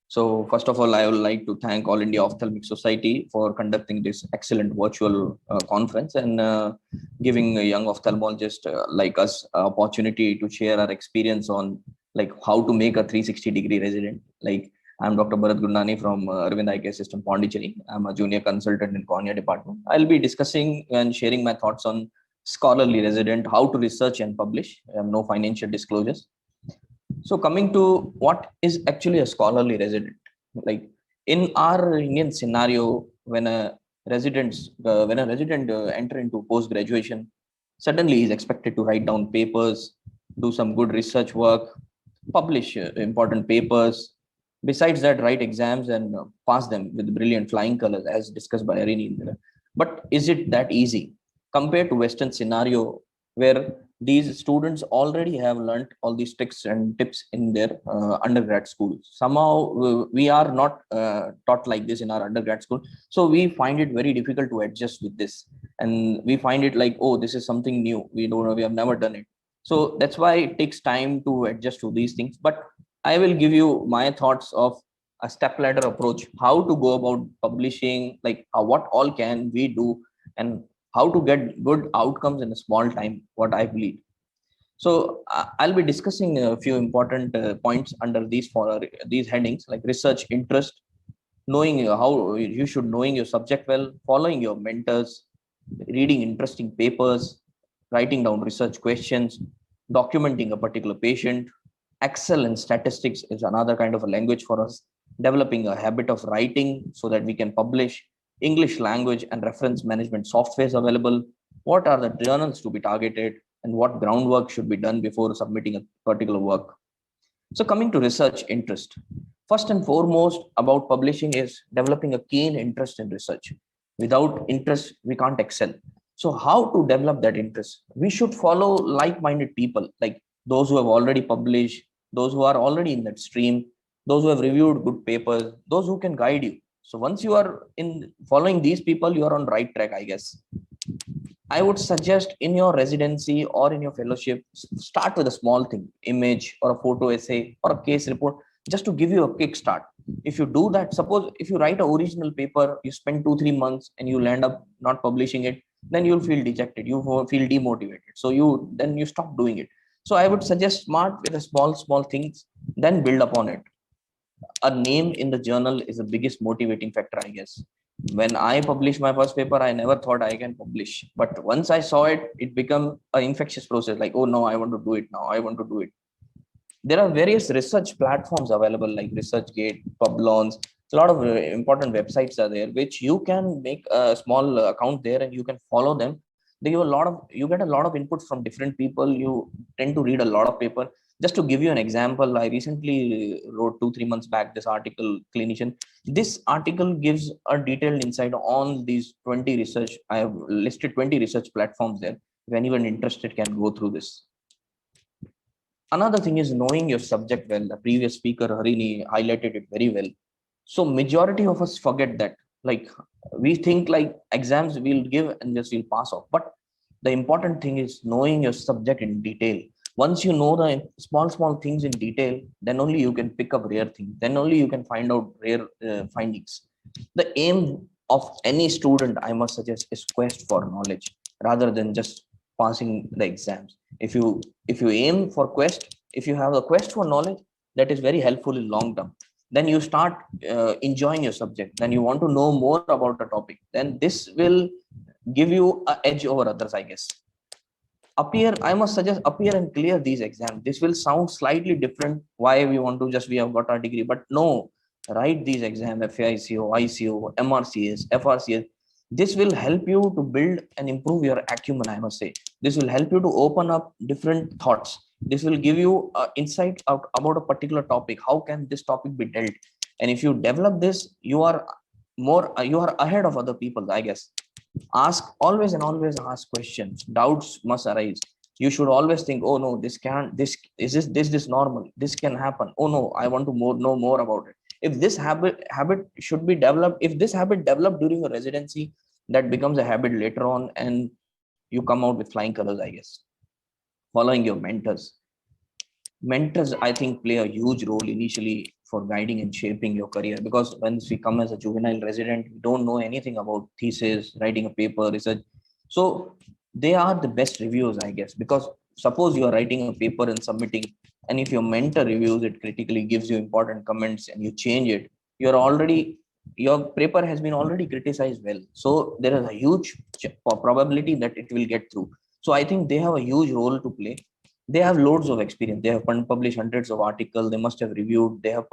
So first of all, I would like to thank All India Ophthalmic Society for conducting this excellent virtual conference and giving a young ophthalmologist like us opportunity to share our experience on like how to make a 360-degree resident. Like I'm Dr. Bharat Gurnani from Arvind Eye Care System, Pondicherry. I'm a junior consultant in cornea department. I'll be discussing and sharing my thoughts on scholarly resident, how to research and publish. I have no financial disclosures. So coming to what is actually a scholarly resident, like in our Indian scenario, when a resident enter into post graduation, suddenly he's expected to write down papers, do some good research work, publish important papers. Besides that, write exams and pass them with brilliant flying colors, as discussed by Arini. But is it that easy compared to Western scenario where these students already have learnt all these tricks and tips in their undergrad school? Somehow we are not taught like this in our undergrad school, so we find it very difficult to adjust with this, and we find it like, oh, this is something new, we don't know, we have never done it. So that's why it takes time to adjust to these things. But I will give you my thoughts of a step ladder approach, how to go about publishing, like what all can we do, and how to get good outcomes in a small time, what I believe. So I'll be discussing a few important points under these headings, like research interest, knowing how you should knowing your subject well, following your mentors, reading interesting papers, writing down research questions, documenting a particular patient. Excel in statistics is another kind of a language for us. Developing a habit of writing so that we can publish. English language and reference management softwares available. What are the journals to be targeted, and what groundwork should be done before submitting a particular work? So coming to research interest, first and foremost about publishing is developing a keen interest in research. Without interest, we can't excel. So how to develop that interest? We should follow like-minded people, like those who have already published, those who are already in that stream, those who have reviewed good papers, those who can guide you. So once you are in following these people, you are on right track, I guess. I would suggest in your residency or in your fellowship, start with a small thing, image or a photo essay or a case report, just to give you a kickstart. If you do that, suppose if you write an original paper, you spend 2-3 months and you'll end up not publishing it, then you'll feel dejected, you will feel demotivated. So you stop doing it. So I would suggest smart with a small things, then build upon it. A name in the journal is the biggest motivating factor, I guess. When I published my first paper, I never thought I can publish, but once I saw it, it became an infectious process, like, oh no, I want to do it now, I want to do it. There are various research platforms available like ResearchGate, Publons. A lot of important websites are there which you can make a small account there and you can follow them. They give a lot of, you get a lot of input from different people, you tend to read a lot of paper. Just to give you an example, I recently wrote 2-3 months back this article, Clinician. This article gives a detailed insight on these 20 research. I have listed 20 research platforms there. If anyone interested can go through this. Another thing is knowing your subject well. The previous speaker Harini highlighted it very well. So majority of us forget that. Like we think like exams we'll give and just we'll pass off. But the important thing is knowing your subject in detail. Once you know the small things in detail, then only you can pick up rare things. Then only you can find out rare findings. The aim of any student, I must suggest, is quest for knowledge rather than just passing the exams. If you aim for quest, if you have a quest for knowledge, that is very helpful in long term. Then you start enjoying your subject, then you want to know more about the topic, then this will give you an edge over others, I guess. Appear, I must suggest, appear and clear these exams. This will sound slightly different, why we want to just, we have got our degree, but no, write these exams, FICO, ICO, MRCS, FRCS. This will help you to build and improve your acumen, I must say. This will help you to open up different thoughts. This will give you insight out about a particular topic. How can this topic be dealt? And if you develop this, you are more you are ahead of other people, I guess. Ask always and always ask questions. Doubts must arise. You should always think, oh no, this can't, this is this normal, this can happen, oh no, I want to know more about it. If this habit should be developed, if this habit developed during a residency, that becomes a habit later on, and you come out with flying colors, I guess. Following your mentors, Mentors, I think, play a huge role initially for guiding and shaping your career, because once we come as a juvenile resident, we don't know anything about thesis, writing a paper, research. So they are the best reviewers, I guess, because suppose you are writing a paper and submitting, and if your mentor reviews it critically, gives you important comments, and you change it, you're already your paper has been already criticized well. So there is a huge probability that it will get through. So I think they have a huge role to play. They have loads of experience. They have published hundreds of articles. They must have reviewed. They have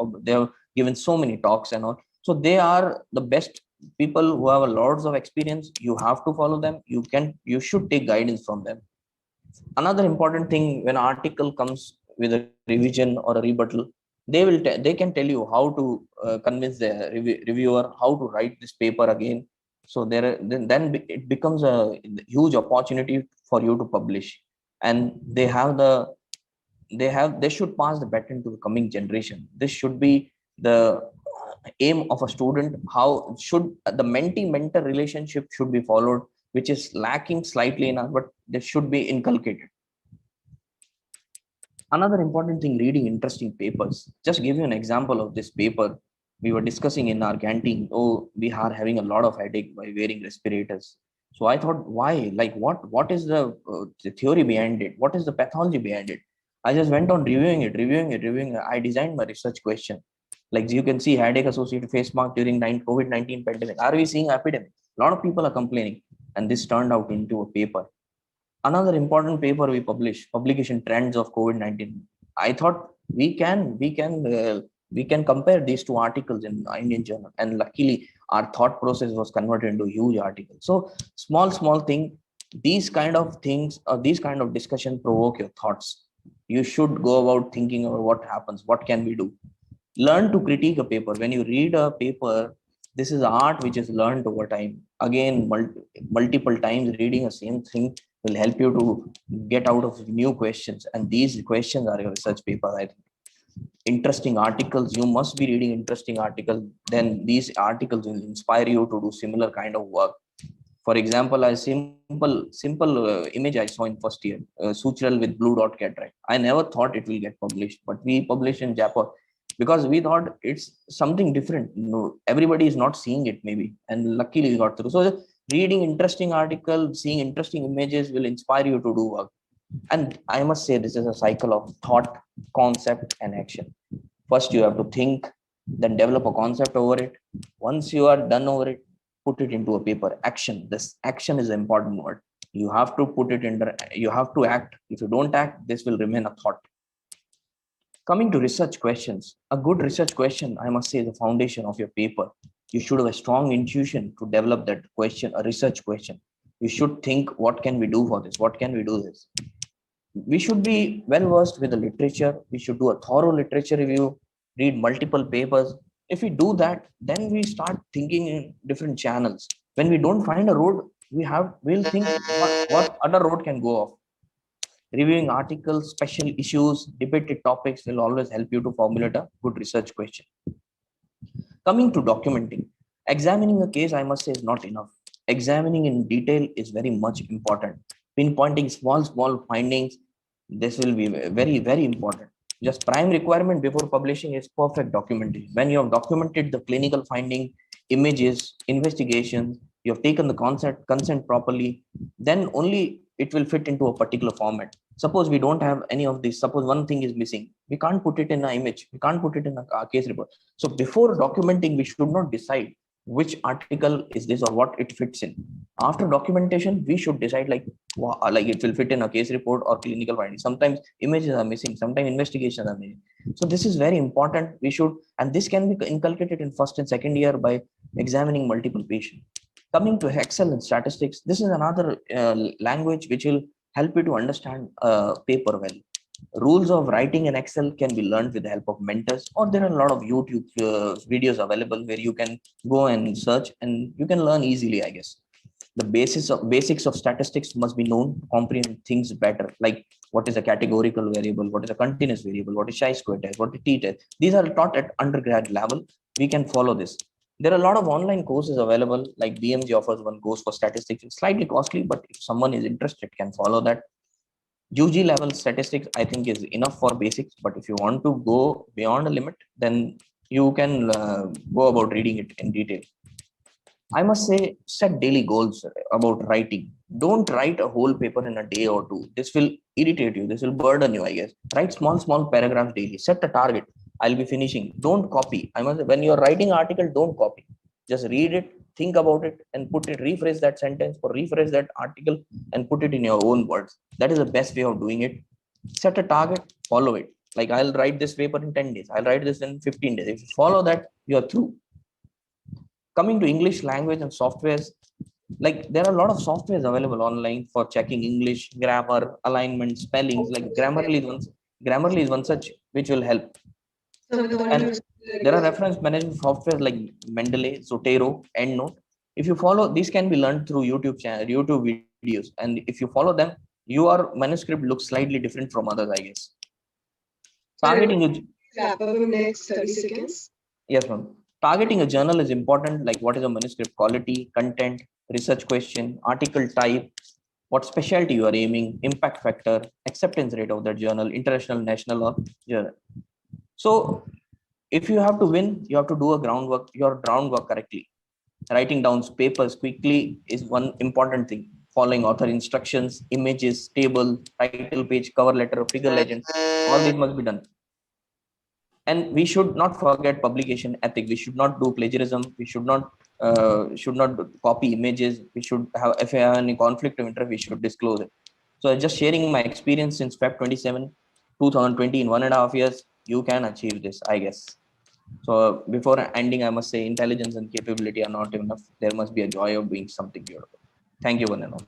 given so many talks and all. So they are the best people who have a lots of experience. You have to follow them. You should take guidance from them. Another important thing, when an article comes with a revision or a rebuttal, they can tell you how to convince the reviewer how to write this paper again. So it becomes a huge opportunity for you to publish, and they should pass the baton to the coming generation. This should be the aim of a student. How should the mentee mentor relationship should be followed, which is lacking slightly in us, but this should be inculcated. Another important thing, reading interesting papers. Just give you an example of this paper we were discussing in our canteen. Oh, we are having a lot of headache by wearing respirators. So I thought, why? Like, what is the theory behind it? What is the pathology behind it? I just went on reviewing it. I designed my research question. Like you can see, headache associated face mark during COVID-19 pandemic. Are we seeing epidemic? A lot of people are complaining, and this turned out into a paper. Another important paper we published, publication trends of COVID-19. I thought we can compare these two articles in Indian journal, and luckily our thought process was converted into a huge article. So small thing, these kind of things or these kind of discussion provoke your thoughts. You should go about thinking about what happens, what can we do. Learn to critique a paper. When you read a paper, this is art which is learned over time. Again, multiple times reading the same thing will help you to get out of new questions, and these questions are your research paper. I think interesting articles, you must be reading interesting articles, then these articles will inspire you to do similar kind of work. For example, a simple image I saw in first year, sutural with blue dot cat, right? I never thought it will get published, but we published in Japan because we thought it's something different. No, everybody is not seeing it maybe, and luckily we got through. So reading interesting articles, seeing interesting images will inspire you to do work. And I must say, this is a cycle of thought, concept, and action. First you have to think, then develop a concept over it. Once you are done over it, put it into a paper. Action, this action is an important word. You have to put it in, you have to act. If you don't act, this will remain a thought. Coming to research questions, a good research question, I must say, is the foundation of your paper. You should have a strong intuition to develop that question, a research question. You should think, what can we do for this? What can we do this? We should be well versed with the literature. We should do a thorough literature review, read multiple papers. If we do that, then we start thinking in different channels. When we don't find a road, we'll think what other road can go off. Reviewing articles, special issues, debated topics will always help you to formulate a good research question. Coming to documenting, examining a case, I must say, is not enough. Examining in detail is very much important. Pinpointing small findings, this will be very important. Just prime requirement before publishing is perfect documentation. When you have documented the clinical finding, images, investigations, you have taken the consent properly, then only it will fit into a particular format. Suppose we don't have any of this, suppose one thing is missing, we can't put it in an image, we can't put it in a case report. So before documenting, we should not decide which article is this or what it fits in. After documentation, we should decide like it will fit in a case report or clinical findings. Sometimes images are missing, sometimes investigations are missing. So this is very important. We should, and this can be inculcated in first and second year by examining multiple patients. Coming to Excel and statistics, this is another language which will help you to understand paper well. Rules of writing in Excel can be learned with the help of mentors, or there are a lot of YouTube videos available where you can go and search and you can learn easily, I guess. The basics of statistics must be known to comprehend things better, like what is a categorical variable, what is a continuous variable, what is chi-square test, what is t-test. These are taught at undergrad level. We can follow this. There are a lot of online courses available, like BMG offers one course for statistics. It's slightly costly, but if someone is interested, can follow that. UG level statistics, I think, is enough for basics. But if you want to go beyond a limit, then you can go about reading it in detail. I must say, set daily goals about writing. Don't write a whole paper in a day or two. This will irritate you. This will burden you, I guess. Write small paragraphs daily. Set a target. I'll be finishing. Don't copy. I must say, when you're writing article, don't copy. Just read it, think about it, and put it, rephrase that sentence or rephrase that article and put it in your own words. That is the best way of doing it. Set a target, follow it. Like, I'll write this paper in 10 days. I'll write this in 15 days. If you follow that, you're through. Coming to English language and softwares, like there are a lot of softwares available online for checking English grammar, alignment, spellings. Like Grammarly is one such which will help. And there are reference management software like Mendeley, Zotero, EndNote. If you follow, these can be learned through YouTube channel, YouTube videos, and if you follow them, your manuscript looks slightly different from others, I guess. Targeting wrap up in next 30 seconds. Yes, ma'am. Targeting a journal is important, like what is a manuscript quality, content, research question, article type, what specialty you are aiming, impact factor, acceptance rate of that journal, international, national, or journal. So if you have to win, you have to do your groundwork correctly. Writing down papers quickly is one important thing. Following author instructions, images, table, title page, cover letter, figure legend, all these must be done. And we should not forget publication ethic. We should not do plagiarism. We should not copy images. We should have, if you have any conflict of interest, we should disclose it. So just sharing my experience since Feb 27, 2020, in 1.5 years, you can achieve this, I guess. So before ending, I must say intelligence and capability are not enough. There must be a joy of doing something beautiful. Thank you, one and all.